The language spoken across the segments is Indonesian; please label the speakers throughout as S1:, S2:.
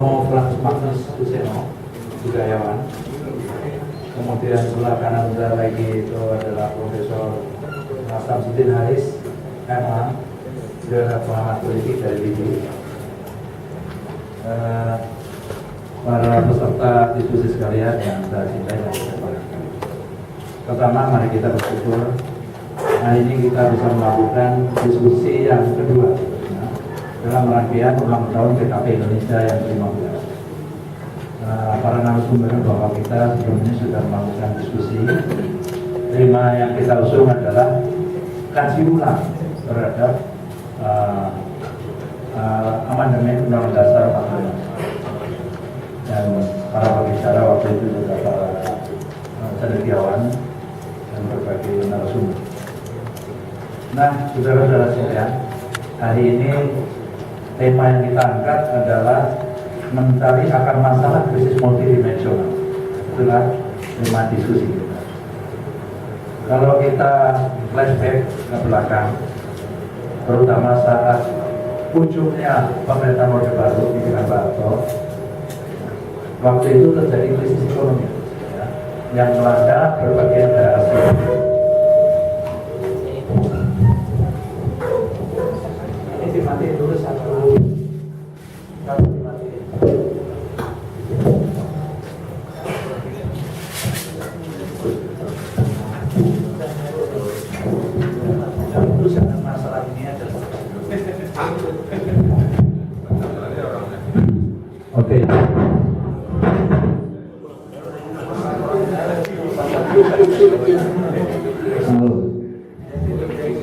S1: Francis Magnus Kuseno, budayawan. Kemudian sebelah kanan saya lagi itu adalah Profesor Samsudin Haris, MA, beliau adalah pengamat politik dari LIPI. Para peserta diskusi sekalian yang saya cintai dan saya banggakan. Pertama, mari kita bersyukur hari ini kita bisa melakukan diskusi yang kedua dalam rangkaian ulang tahun PKP Indonesia yang ke-15. Para narasumber bahwa kita sebelumnya sudah melakukan diskusi. Tema yang kita usung adalah kaji ulang terhadap amandemen Undang-Undang Dasar 45. Dan para pembicara waktu itu juga para cendekiawan dan berbagai narasumber. Nah, saudara-saudara sekalian, hari ini tema yang kita angkat adalah mencari akar masalah krisis multidimensional. Itulah tema diskusi kita. Kalau kita flashback ke belakang, terutama saat ujungnya pemerintahan Orde Baru di Pak Harto, waktu itu terjadi krisis ekonomi yang melanda berbagai negara Asia. Ini dimatiin dulu satu. Oke.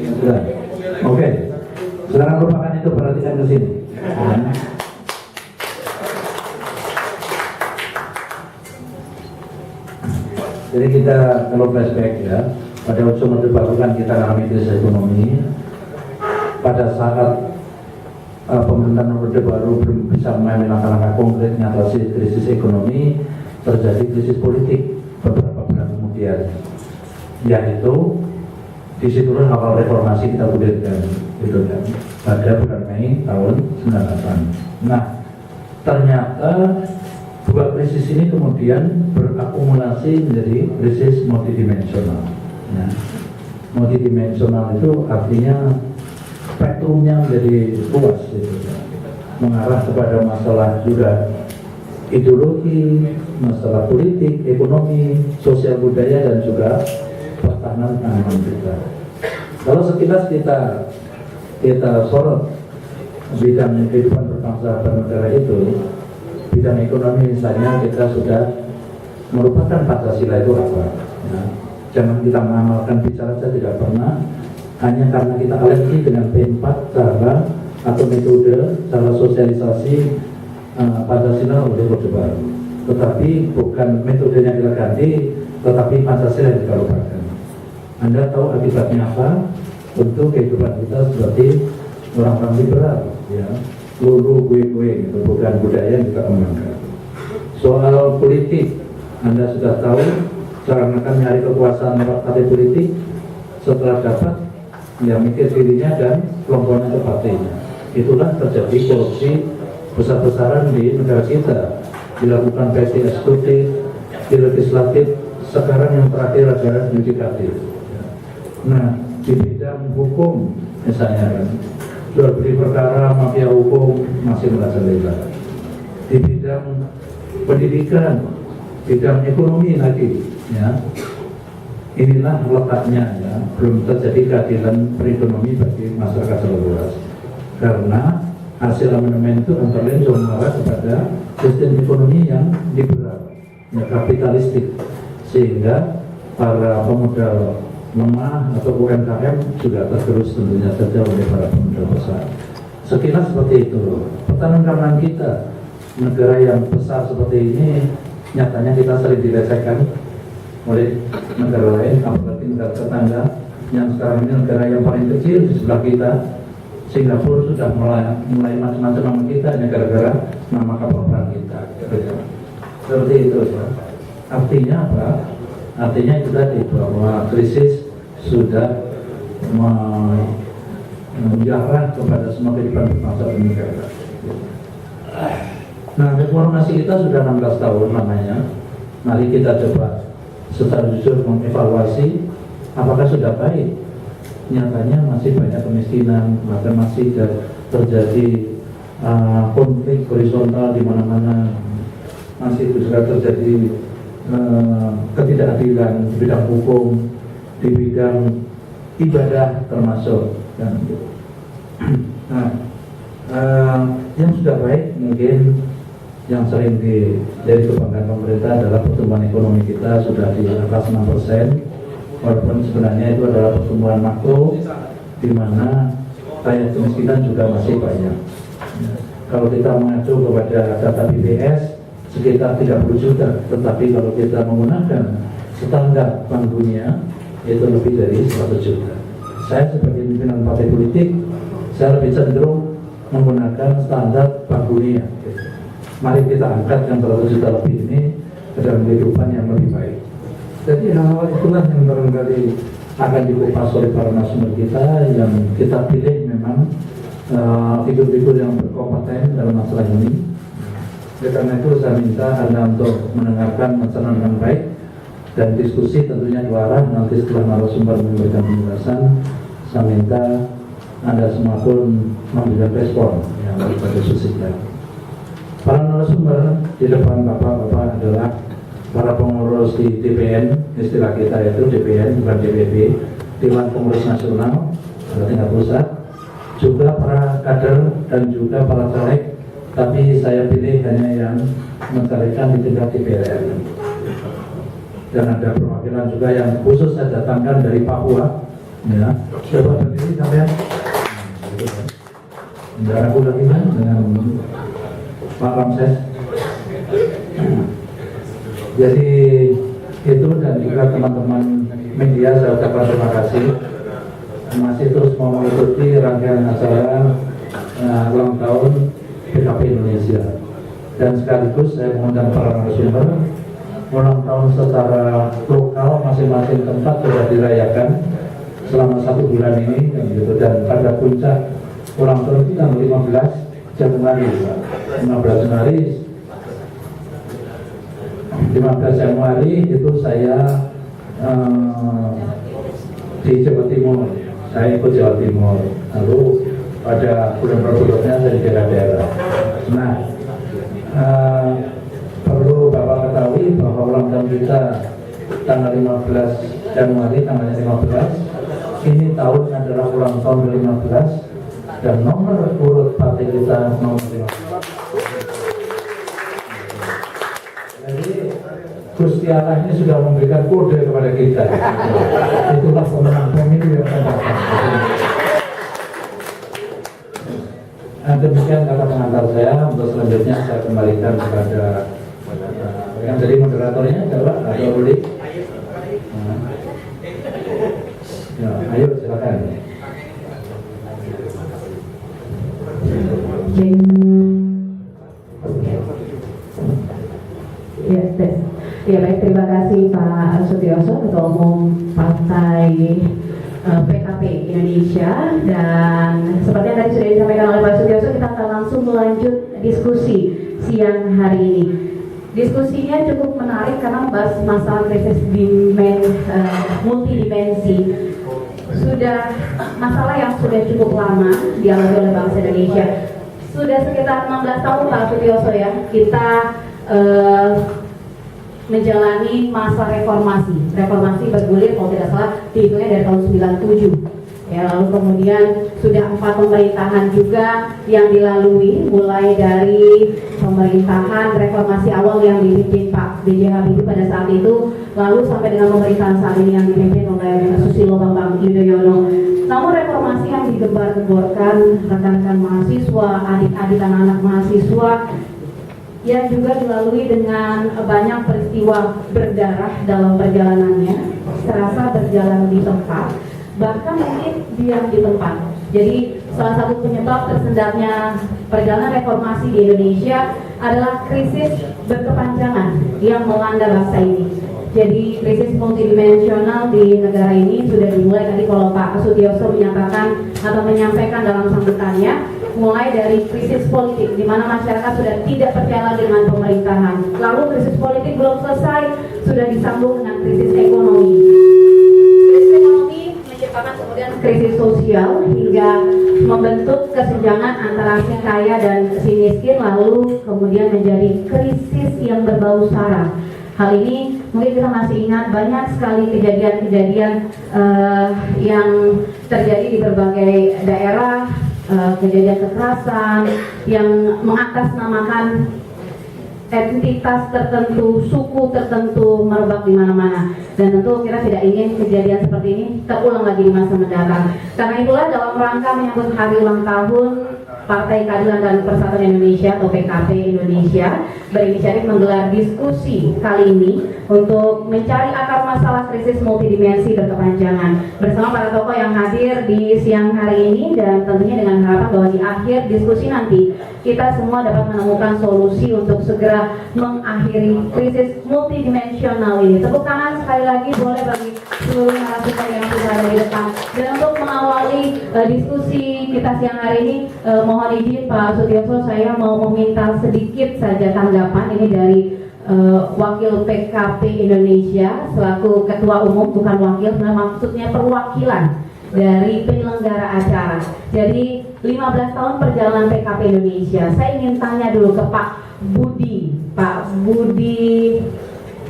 S1: Sudah. Oke. Sekarang lupakan itu, perhatikan ke sini. Jadi kita kalau flashback ya, pada ujung Orde Baru kan kita alami krisis ekonomi. Pada saat pemerintahan Orde Baru belum bisa mengambil langkah-langkah konkret mengatasi krisis ekonomi, terjadi krisis politik beberapa bulan kemudian, yaitu disitulah awal reformasi kita gulirkan, gitu kan, pada bulan Mei tahun 98. Nah, ternyata dua krisis ini kemudian berakumulasi menjadi krisis multidimensional. Nah, multidimensional itu artinya spektrumnya menjadi luas, gitu, mengarah kepada masalah juga ideologi, masalah politik, ekonomi, sosial budaya, dan juga pertahanan keamanan kita. Kalau sekilas kita sorot bidang kehidupan berbangsa dan negara itu, bidang ekonomi misalnya kita sudah merupakan Pancasila itu apa? Ya, jangan kita mengamalkan bicara saja tidak pernah. Hanya karena kita alergi dengan P4 cara atau metode cara sosialisasi Pancasila oleh Orde Baru. Tetapi bukan metodenya kita ganti, tetapi Pancasila yang kita lupakan. Anda tahu akibatnya apa? Untuk kehidupan kita seperti orang-orang liberal, ya, lulu gue gitu, bukan budaya yang kita kembangkan. Soal politik, Anda sudah tahu cara akan nyari kekuasaan lewat partai politik. Setelah dapat, ya mikir dirinya dan kelompoknya ke partainya. Itulah terjadi korupsi besar-besaran di negara kita, dilakukan baik di eksekutif, di legislatif, sekarang yang terakhir adalah yudikatif. Nah, di bidang hukum misalnya kan, jual beli perkara mafia hukum masih merajalela. Di bidang pendidikan, bidang ekonomi lagi, ya. Inilah letaknya, ya, belum terjadi keadilan perekonomi bagi masyarakat secara luas. Karena hasil amandemen itu antara lain mengarah kepada sistem ekonomi yang liberal, ya, kapitalistik, sehingga para pemodal lemah atau UMKM juga tergerus tentunya saja oleh para pemodal besar. Sekilas seperti itu. Pertahanan kita, negara yang besar seperti ini, nyatanya kita sering dilecehkan oleh negara lain, apalagi negara tetangga yang sekarang ini negara yang paling kecil di sebelah kita. Singapura sudah mulai macam-macam sama kita hanya gara-gara nama kapal perang kita. Seperti itu. Artinya apa? Artinya itu tadi bahwa krisis sudah menjarah kepada semua kehidupan bangsa dan negara. Nah, reformasi kita sudah 16 tahun namanya. Mari kita coba secara jujur mengevaluasi apakah sudah baik. Nyatanya masih banyak kemiskinan, maka masih terjadi konflik horizontal di mana-mana, masih juga terjadi ketidakadilan di bidang hukum, di bidang ibadah termasuk. Nah, yang sudah baik mungkin yang sering jadi kebanggaan pemerintah adalah pertumbuhan ekonomi kita sudah di atas 6%, walaupun sebenarnya itu adalah pertumbuhan makro di mana rakyat kemiskinan juga masih banyak. Kalau kita mengacu kepada data BPS sekitar 30 juta, tetapi kalau kita menggunakan standar Bank Dunia itu lebih dari 100 juta. Saya sebagai pimpinan partai politik, saya lebih cenderung menggunakan standar Bank Dunia. Mari kita angkat yang 100 juta lebih ini ke dalam kehidupan yang lebih baik. Jadi hal-hal itulah yang barangkali akan dikupas oleh para narasumber kita yang kita pilih memang figur-figur yang berkompeten dalam masalah ini. Karena itu saya minta Anda untuk mendengarkan masalah dengan baik dan diskusi tentunya dua arah. Nanti setelah narasumber memberikan penjelasan, saya minta Anda semua pun memberikan respon yang berbeda susah. Para narasumber di depan Bapak-Bapak adalah para pengurus di DPN, istilah kita itu DPN bukan DPP, Dewan Pengurus Nasional tingkat pusat, juga para kader dan juga para caleg, tapi saya pilih hanya yang mencalekkan di tingkat DPR. Dan ada perwakilan juga yang khusus saya datangkan dari Papua, ya. Coba berdiri sampai tidak ragu lagi dengan Pak Ramses. Jadi itu dan juga teman-teman media saya ucapkan terima kasih masih terus mau mengikuti rangkaian acara ulang tahun PKP Indonesia. Dan sekaligus saya mengundang para narasumber ulang tahun secara lokal masing-masing tempat sudah dirayakan selama 1 bulan ini dan pada puncak ulang tahun itu tanggal 15 Januari 15 Januari itu saya di Jawa Timur, saya ikut Jawa Timur, lalu pada bulan berikutnya saya di daerah-daerah. Nah, perlu Bapak ketahui bahwa ulang tahun kita tanggal 15 Januari, tanggalnya 15, ini tahun adalah ulang tahun ke-15 dan nomor urut partai kita nomor 15. Jadi Gusti Allah ini sudah memberikan kode kepada kita. Itulah pemenang pemilu yang akan datang. Demikian kata pengantar saya. Untuk selanjutnya saya kembalikan kepada yang jadi moderatornya adalah Pak Rudi. Ya, ayo silakan.
S2: Ya baik, terima kasih Pak Sutioso, Ketua Umum Partai PKP Indonesia. Dan seperti yang tadi sudah disampaikan oleh Pak Sutioso, kita akan langsung melanjut diskusi siang hari ini. Diskusinya cukup menarik karena membahas masalah krisis multidimensi. Sudah masalah yang sudah cukup lama dialami oleh bangsa Indonesia. Sudah sekitar 16 tahun Pak Sutioso ya, kita menjalani masa reformasi bergulir kalau tidak salah dihitungnya dari tahun 97 ya, lalu kemudian sudah 4 pemerintahan juga yang dilalui, mulai dari pemerintahan reformasi awal yang dipimpin Pak B.J. Habibie pada saat itu, lalu sampai dengan pemerintahan saat ini yang dipimpin oleh Susilo Bambang Yudhoyono. Namun reformasi yang digembar-gemborkan rekan-rekan mahasiswa, adik-adik anak-anak mahasiswa yang juga dilalui dengan banyak peristiwa berdarah dalam perjalanannya, serasa berjalan di tempat, bahkan mungkin diam di tempat. Jadi salah satu penyebab tersendatnya perjalanan reformasi di Indonesia adalah krisis berkepanjangan yang melanda bangsa ini. Jadi krisis multidimensional di negara ini sudah dimulai tadi kalau Pak Sutioso menyatakan atau menyampaikan dalam sambutannya mulai dari krisis politik di mana masyarakat sudah tidak percaya lagi dengan pemerintahan. Lalu krisis politik belum selesai, sudah disambung dengan krisis ekonomi. Krisis ekonomi menciptakan kemudian krisis sosial hingga membentuk kesenjangan antara si kaya dan si miskin, lalu kemudian menjadi krisis yang berbau sara. Hal ini mungkin kita masih ingat banyak sekali kejadian-kejadian yang terjadi di berbagai daerah, kejadian kekerasan yang mengatasnamakan entitas tertentu, suku tertentu merebak di mana-mana. Dan tentu kita tidak ingin kejadian seperti ini terulang lagi di masa mendatang. Karena itulah dalam rangka menyambut hari ulang tahun Partai Keadilan dan Persatuan Indonesia atau PKP Indonesia berinisiatif menggelar diskusi kali ini untuk mencari akar masalah krisis multidimensi berkepanjangan bersama para tokoh yang hadir di siang hari ini, dan tentunya dengan harapan bahwa di akhir diskusi nanti kita semua dapat menemukan solusi untuk segera mengakhiri krisis multidimensional ini. Tepuk tangan sekali lagi boleh bagi seluruh narasumber yang sudah ada di depan. Dan untuk mengawali diskusi kita siang hari ini, mohon izin Pak Sutioso, saya mau meminta sedikit saja tanggapan ini dari Wakil PKP Indonesia selaku Ketua Umum, bukan wakil, maksudnya perwakilan dari penyelenggara acara. Jadi 15 tahun perjalanan PKP Indonesia. Saya ingin tanya dulu ke Pak Budi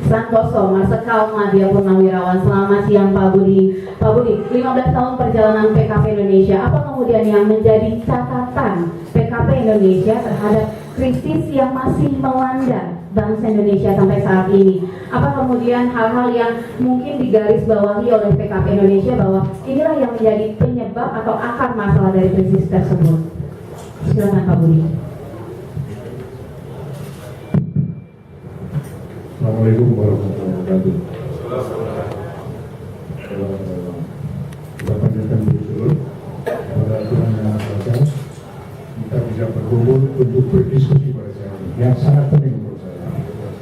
S2: Santoso, Marsikal Madya Purnawirawan. Selamat siang Pak Budi. Pak Budi, 15 tahun perjalanan PKP Indonesia, apa kemudian yang menjadi catatan PKP Indonesia terhadap krisis yang masih melanda bangsa Indonesia sampai saat ini? Apa kemudian hal-hal yang mungkin digarisbawahi oleh PKP Indonesia bahwa inilah yang menjadi penyebab atau akar masalah dari krisis tersebut? Silakan Pak Budi.
S3: Assalamualaikum warahmatullahi wabarakatuh. Bapak dan Ibu, pada aturan yang ada, kita bisa berkumpul untuk berdiskusi pada saat ini yang sangat penting menurut saya.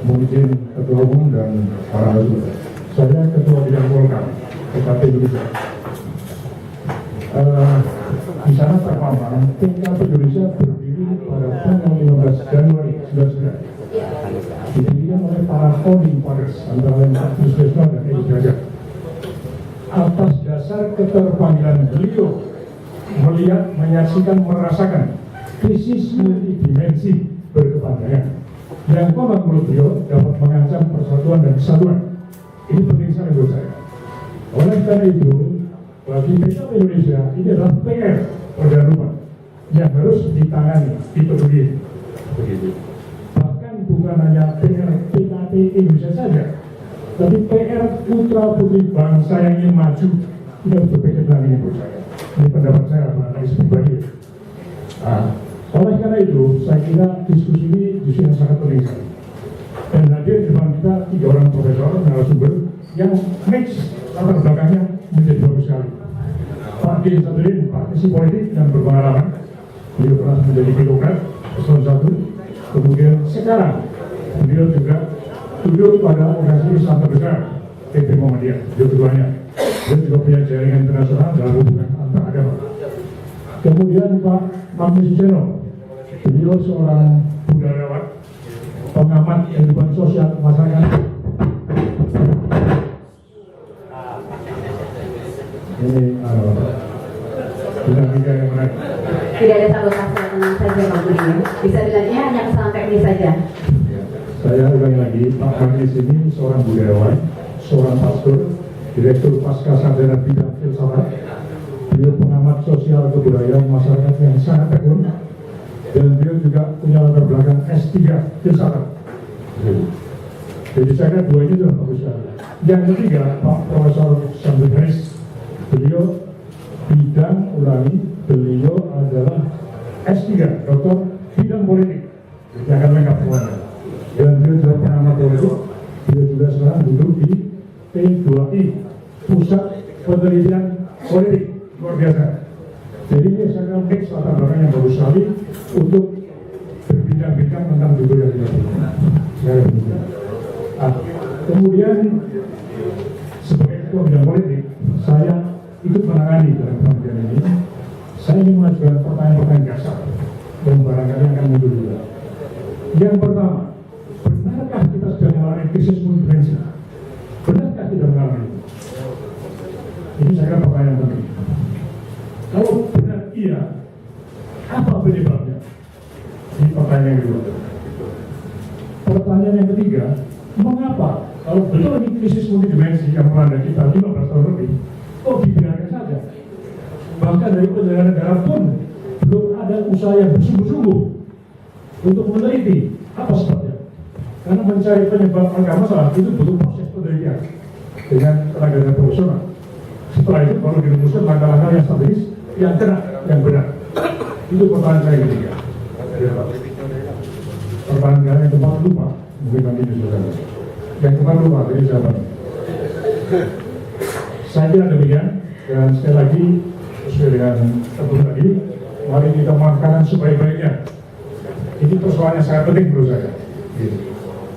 S3: Mungkin Ketua Umum dan para narasumber. Saya Ketua Bidang Polkam, PKP Indonesia. Di sana terpampang PKP Indonesia berdiri pada tanggal 15 Januari 1999. Didirikan oleh para founding fathers antara lain Pak Susilo dan Edi Gajah. Atas dasar keterpanggilan beliau melihat, menyaksikan, merasakan krisis multidimensi berkepanjangan yang konon menurut beliau dapat mengancam persatuan dan kesatuan. Ini penting sekali menurut saya. Oleh karena itu, bagi PKP Indonesia ini adalah PR perdarupan yang harus ditangani, dipenuhi. Begitu. Bukan hanya PR PKP Indonesia saja, tapi PR putra putri bangsa yang ingin maju. Kita harus berpikir lagi menurut saya. Ini pendapat saya, analis pribadi. Oleh karena itu, saya kira diskusi ini diskusi yang sangat penting sekali. Dan hadir di depan kita 3 orang profesor narasumber yang mix latar belakangnya menjadi bagus sekali. Pak D. Sadrin, praktisi politik dan berpengalaman. Beliau pernah menjadi birokrat eselon 1. Kemudian sekarang beliau juga duduk pada organisasi Islam terbesar PP Muhammadiyah, beliau keduanya. Dia juga punya jaringan internasional dalam hubungan antar agama. Kemudian Pak Magni Suseno, beliau seorang budayawan, pengamat kehidupan sosial masyarakat. Ini dinamika yang menarik.
S2: Tidak ada sabotase, tenang saja Pak Budi. Bisa bilangnya hanya kesalahan teknis saja.
S3: Saya ulangi lagi, Pak Magnis ini seorang budayawan, seorang pastor, direktur pasca sarjana bidang filsafat. Beliau pengamat sosial kebudayaan masyarakat yang sangat tekun, dan beliau juga punya latar belakang S3 filsafat. Jadi saya kira 2 ini adalah bagus sekali. Yang ketiga, Pak Profesor Sambil Haris, beliau bidang ulangi. Beliau adalah S3, doktor bidang politik. Jadi akan lengkap semuanya. Dan beliau juga pengamat politik. Beliau juga sekarang duduk di P2I, Pusat Penelitian Politik. Luar biasa. Jadi ini saya akan mix latar belakang yang bagus sekali untuk berbincang-bincang tentang judul yang kita punya. Kemudian sebagai ketua bidang politik, saya ikut menangani dalam penelitian ini. Saya ingin mengajukan pertanyaan-pertanyaan dasar saya kira pertanyaan penting. Kalau benar iya, apa penyebabnya? Ini pertanyaan yang kedua. Pertanyaan yang ketiga, mengapa kalau betul ini krisis multidimensi yang melanda kita 15 tahun lebih, kok dibiarkan saja? Bahkan dari penyelenggara negara pun belum ada usaha yang bersungguh-sungguh untuk meneliti apa sebabnya. Karena mencari penyebab akar masalah itu butuh proses penelitian dengan tenaga profesional. Setelah itu baru dirumuskan langkah-langkah yang strategis, yang kena, yang benar. Itu pertanyaan saya ketiga. Pertanyaan yang keempat lupa, mungkin nanti disebutkan. Yang keempat lupa, jadi jawaban. Saya kira demikian, dan sekali lagi sesuai dengan tentu tadi, mari kita melakukan sebaik-baiknya. Ini persoalan yang sangat penting menurut saya.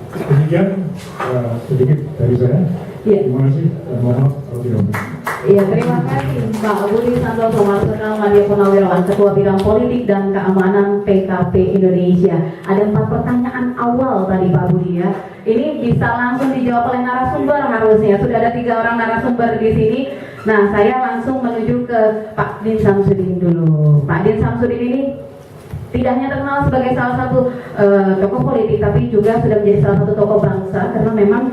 S3: Demikian sedikit dari saya. Terima kasih dan mohon maaf kalau tidak benar.
S2: Iya, terima kasih Pak Budi Santoso Marsional Madia Purnawirawan, Ketua Bidang Politik dan Keamanan PKP Indonesia. Ada 4 pertanyaan awal tadi Pak Budi ya. Ini bisa langsung dijawab oleh narasumber harusnya. Sudah ada 3 orang narasumber di sini. Nah, saya langsung menuju ke Pak Din Samsudin dulu. Pak Din Samsudin ini tidak hanya terkenal sebagai salah satu tokoh politik, tapi juga sudah menjadi salah satu tokoh bangsa karena memang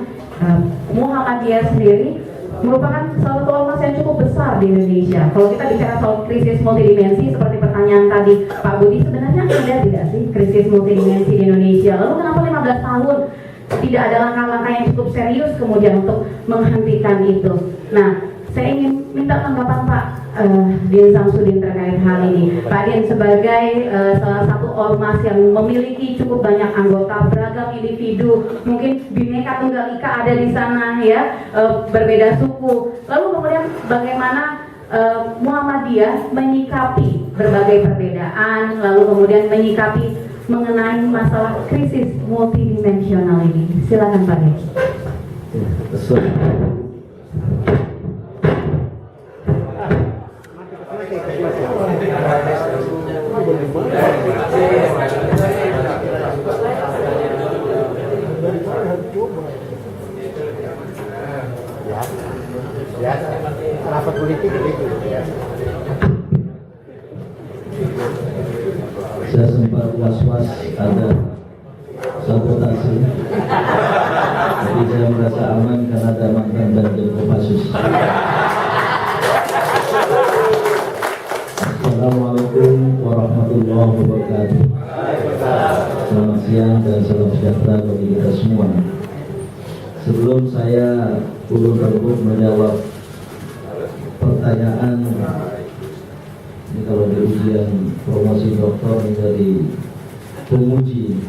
S2: Muhammadiyah sendiri merupakan salah satu ormas yang cukup besar di Indonesia. Kalau kita bicara soal krisis multidimensi seperti pertanyaan tadi Pak Budi, sebenarnya ada tidak sih krisis multidimensi di Indonesia? Lalu kenapa 15 tahun tidak ada langkah-langkah yang cukup serius kemudian untuk menghentikan itu? Nah, saya ingin minta tanggapan Pak Din Samsudin terkait hal ini. Pak Din sebagai salah satu ormas yang memiliki cukup banyak anggota, beragam individu, mungkin Bhinneka Tunggal Ika ada di sana ya, berbeda suku. Lalu kemudian bagaimana Muhammadiyah menyikapi berbagai perbedaan, lalu kemudian menyikapi mengenai masalah krisis multidimensional ini? Silakan Pak Din.
S4: Ya, rapat politik begitu ya.
S1: Saya sempat was-was ada sabotase, jadi saya merasa aman karena ada mantan Danjen Kopassus. Assalamualaikum warahmatullahi wabarakatuh. Selamat siang dan salam sejahtera bagi kita semua. Sebelum saya ulun terbuk menjawab pertanyaan ini, kalau di ujian promosi doktor menjadi penguji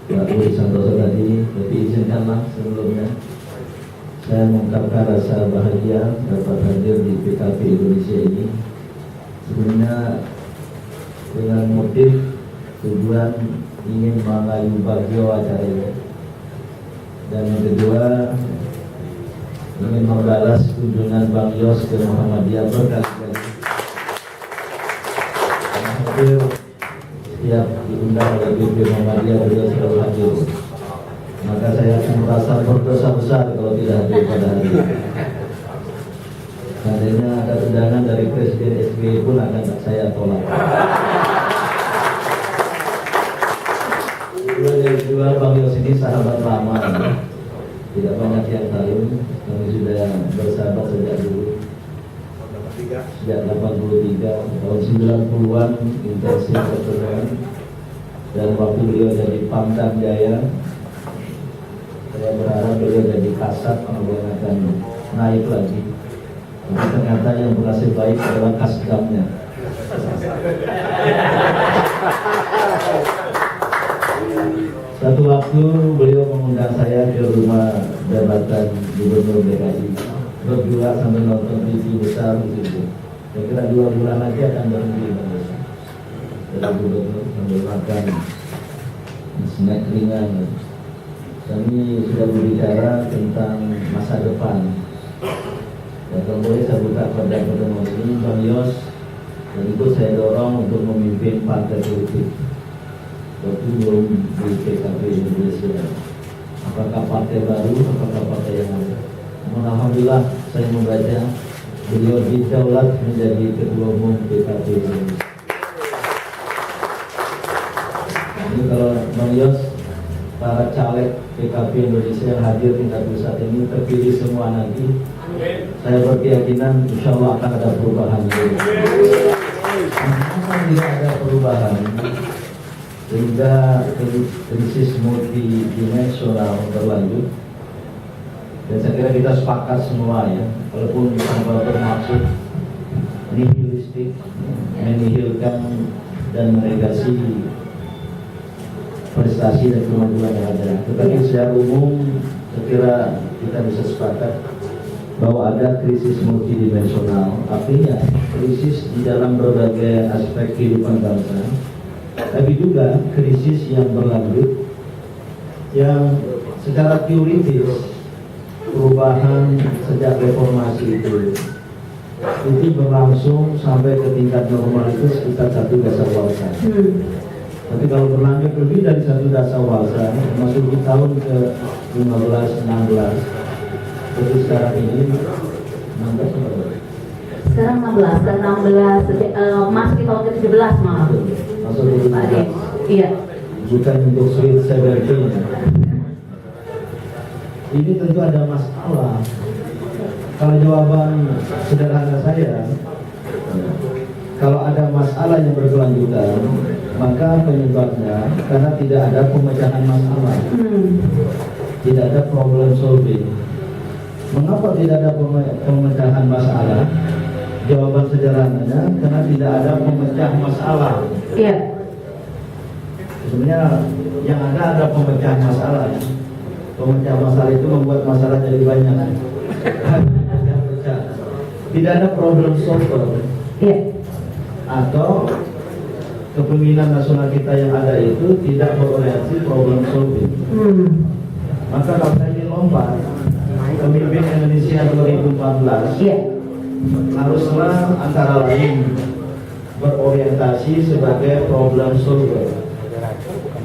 S1: Pak Budi Santoso tadi, tapi izinkanlah sebelumnya saya mengungkapkan rasa bahagia dapat hadir di PKP Indonesia ini. Sebenarnya dengan motif tujuan ingin mengayu bagio acara ini, dan yang kedua ingin membalas kunjungan Bang Yos ke Muhammadiyah berkali-kali. Hadir setiap diundang oleh BP Muhammadiyah beliau selalu hadir. Maka saya akan merasa berdosa besar kalau tidak hadir pada hari ini. Seandainya ada undangan dari Presiden SBY pun akan saya tolak. Yang kedua, Bang Yos ini sahabat lama, tidak banyak yang tahu. Kami sudah bersahabat sejak dulu, sejak 83, tahun 90-an intensif pertemuan. Dan waktu beliau jadi Pangdam Jaya, saya berharap beliau jadi Kasat, kemudian akan naik lagi. Tapi ternyata yang berhasil baik adalah Kasdamnya. Satu waktu beliau mengundang saya ke rumah jabatan Gubernur DKI, berdua sambil nonton TV besar di situ. Saya kira 2 bulan lagi akan berhenti dari Gubernur sambil makan snack ringan. Kami sudah berbicara tentang masa depan. Dan kemudian saya buka pada pertemuan ini, Bang Yos, dan itu saya dorong untuk memimpin partai politik. Waktu belum di PKP Indonesia. Apakah partai baru, apakah partai yang ada? Namun
S5: dan alhamdulillah saya membaca beliau didaulat menjadi ketua umum PKB Indonesia. Ini kalau Bang Yos, para caleg PKB Indonesia yang hadir tingkat pusat ini terpilih semua nanti, saya berkeyakinan insya Allah akan ada perubahan. Akan tidak ada perubahan sehingga krisis multidimensional berlanjut. Dan saya kira kita sepakat semua ya, walaupun tanpa bermaksud nihilistik, menihilkan dan menegasi prestasi dan kemajuan yang ada. Tetapi secara umum saya kira kita bisa sepakat bahwa ada krisis multidimensional, artinya krisis di dalam berbagai aspek kehidupan bangsa, tapi juga krisis yang berlanjut yang secara teoritis perubahan sejak reformasi itu berlangsung sampai ke tingkat normal itu sekitar 1 dasawarsa. Tapi kalau berlanjut lebih dari 1 dasawarsa, masuk di tahun ke 15-16, seperti sekarang ini 16
S2: Sekarang 16, dan 16 masuk di tahun ke-17 malah.
S5: masuk di
S2: Pak Ade. Iya.
S5: bukan untuk sweet seventeen. Ini tentu ada masalah. Kalau jawaban sederhana saya, kalau ada masalah yang berkelanjutan, maka penyebabnya karena tidak ada pemecahan masalah, tidak ada problem solving. Mengapa tidak ada pemecahan masalah? Jawaban sederhananya karena tidak ada pemecah masalah.
S2: Iya.
S5: Sebenarnya yang ada pemecah masalah. Pemecah masalah itu membuat masalah jadi banyak. Tidak ada problem solver.
S2: Iya.
S5: Atau kepemimpinan nasional kita yang ada itu tidak berorientasi problem solving. Maka kalau saya ingin lompat pemimpin Indonesia 2014,
S2: Iya.
S5: haruslah antara lain berorientasi sebagai problem solver,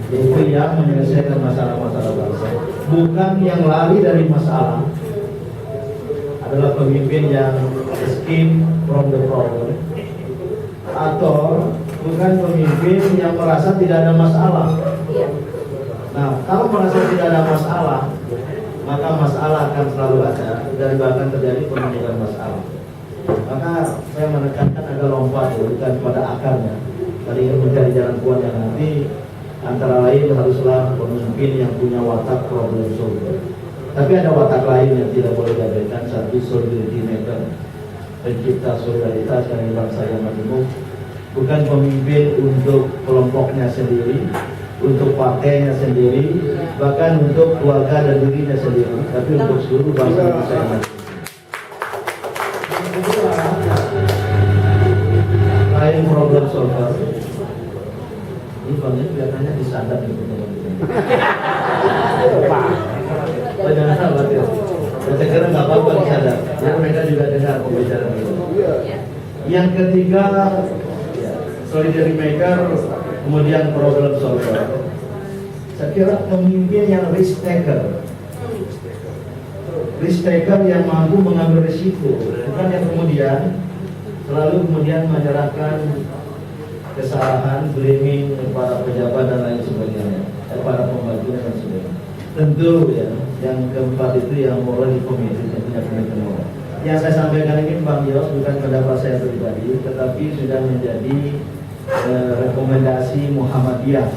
S5: yaitu yang menyelesaikan masalah-masalah bangsa, bukan yang lari dari masalah. Adalah pemimpin yang escape from the problem, atau bukan pemimpin yang merasa tidak ada masalah. Nah, kalau merasa tidak ada masalah, maka masalah akan selalu ada dan bahkan terjadi penumpukan masalah. Maka saya menekankan agak lompat ya, bukan pada akarnya. Tadi ingin mencari jalan keluar yang nanti antara lain haruslah pemimpin yang punya watak problem solver. Tapi ada watak lain yang tidak boleh diabaikan. Satu, solidarity maker, pencipta solidaritas dari bangsa yang majemuk. Bukan pemimpin untuk kelompoknya sendiri, untuk partainya sendiri, bahkan untuk keluarga dan dirinya sendiri, tapi untuk seluruh bangsa Indonesia yang majemuk. Lain problem solver. Ini bangnya kelihatannya disadap nih. Jangan khawatir. Saya kira nggak apa-apa disadap. Ya, mereka juga dengar pembicaraan itu. Yang ketiga, solidarity maker, kemudian problem solver. Saya kira pemimpin yang risk taker. Risk taker yang mampu mengambil risiko, bukan yang kemudian selalu menyerahkan kesalahan, blaming kepada pejabat dan lain sebagainya, para pembantunya dan sebagainya. Tentu ya, yang keempat itu yang moral committed, yang punya komitmen moral. Yang saya sampaikan ini Bang Yos bukan pendapat saya pribadi, tetapi sudah menjadi rekomendasi Muhammadiyah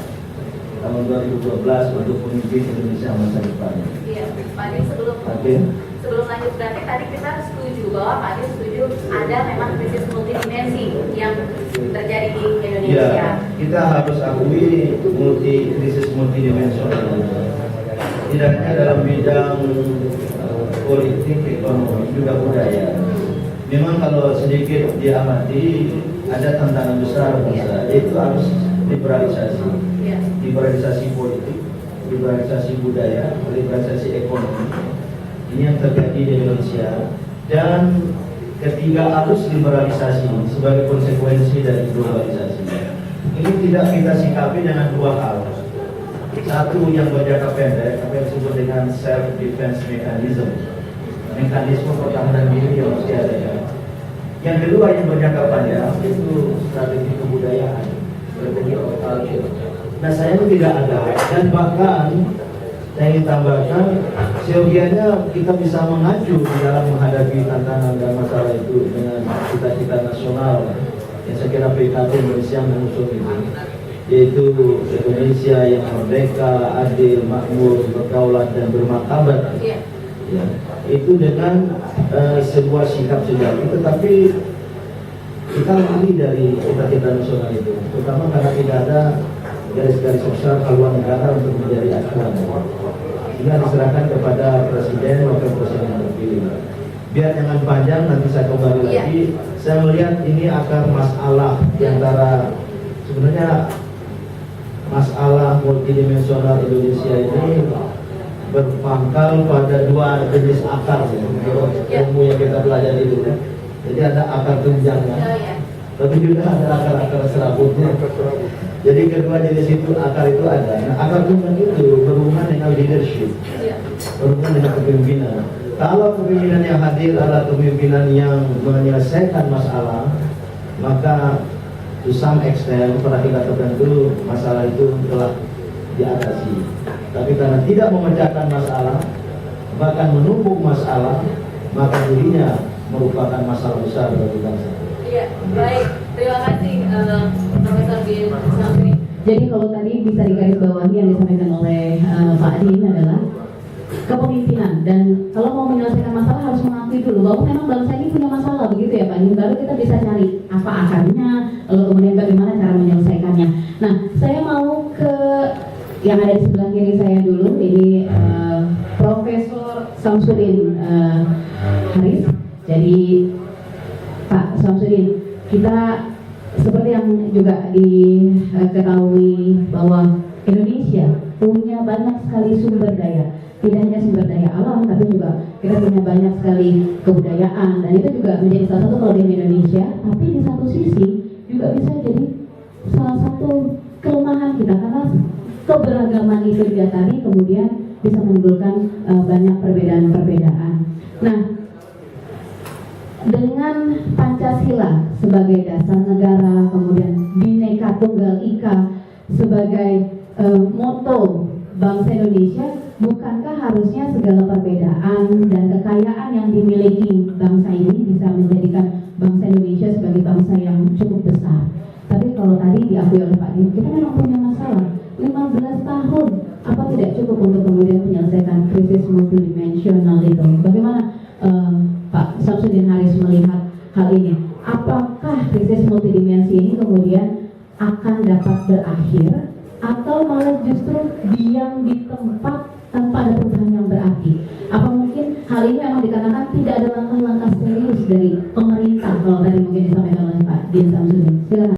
S5: tahun 2012 untuk pemimpin Indonesia masa depan.
S2: Iya, Pak Ade, sebelum lanjut berarti tadi kita setuju bahwa Pak Ade setuju ada memang krisis multidimensi yang terjadi di Indonesia.
S5: Ya, kita harus akui krisis multidimensional. Tidak hanya dalam bidang politik, ekonomi, juga budaya. Memang kalau sedikit diamati ada tantangan besar bangsa, yaitu harus liberalisasi. Liberalisasi politik, liberalisasi budaya, liberalisasi ekonomi. Ini yang terjadi di Indonesia. Dan ketiga, arus liberalisasi sebagai konsekuensi dari globalisasi. Ini tidak kita sikapi dengan dua hal. Satu yang berjangka pendek, apa yang disebut dengan self defense mechanism, mekanisme pertahanan diri yang mesti ada ya. Yang kedua yang berjangka panjang itu strategi kebudayaan, strategi culture. Nah saya itu tidak ada, dan bahkan saya ingin tambahkan, seyogianya kita bisa mengacu di dalam menghadapi tantangan dan masalah itu dengan cita-cita nasional yang saya kira PKB Indonesia mengusung itu, yaitu Indonesia yang merdeka, adil, makmur, berdaulat dan bermartabat. Ya, itu dengan sebuah sikap sejati, tetapi kita lari dari cita-cita nasional itu, terutama karena tidak ada garis-garis besar haluan negara untuk menjadi acuan. Sehingga diserahkan kepada presiden, wakil presiden yang terpilih. Biar jangan panjang, nanti saya kembali lagi. Saya melihat ini akar masalah di antara sebenarnya masalah multidimensional Indonesia ini berpangkal pada dua jenis akar ilmu yang kita pelajari dulu. Jadi ada akar tunjangnya, tapi juga ada akar-akar serabutnya. Jadi kedua jenis itu akar itu ada. Nah, akar tunjang itu berhubungan dengan leadership, berhubungan dengan kepemimpinan. Kalau kepemimpinan yang hadir adalah kepemimpinan yang menyelesaikan masalah, maka to some extent pada tingkat tertentu masalah itu telah diatasi. Tapi karena tidak memecahkan masalah, bahkan menumpuk masalah, maka dirinya merupakan masalah besar bagi bangsa.
S2: Iya, baik. Terima kasih Profesor Bin Samsudin. Jadi kalau tadi bisa digarisbawahi yang disampaikan oleh Pak Din adalah kepemimpinan, dan kalau mau menyelesaikan masalah harus mengakui dulu bahwa memang bangsa ini punya masalah, begitu ya Pak Din. Baru kita bisa cari apa akarnya, lalu kemudian bagaimana cara menyelesaikannya. Nah, saya mau ke yang ada di sebelah kiri saya dulu, ini Profesor Samsudin Haris. Jadi Pak Samsudin, kita seperti yang juga diketahui bahwa Indonesia punya banyak sekali sumber daya, tidak hanya sumber daya alam, tapi juga kita punya banyak sekali kebudayaan, dan itu juga menjadi salah satu kelebihan Indonesia. Tapi di satu sisi juga bisa jadi salah satu kelemahan kita, karena keberagaman itu dia tadi kemudian bisa menimbulkan banyak perbedaan-perbedaan. Nah, dengan Pancasila sebagai dasar negara, kemudian Bhinneka Tunggal Ika sebagai moto bangsa Indonesia, bukankah harusnya segala perbedaan dan kekayaan yang dimiliki bangsa ini bisa menjadikan bangsa Indonesia sebagai bangsa yang cukup besar? Tapi kalau tadi diakui oleh Pak Din, kita memang punya masalah 15 tahun, apa tidak cukup untuk kemudian menyelesaikan krisis multidimensional itu? Bagaimana Pak Samsudin Haris melihat hal ini? Apakah krisis multidimensi ini kemudian akan dapat berakhir, atau malah justru diam di tempat tanpa ada perubahan yang berarti? Apa mungkin hal ini memang dikarenakan tidak ada langkah-langkah serius dari pemerintah, kalau tadi mungkin disampaikan oleh Pak Din Samsudin? Silakan.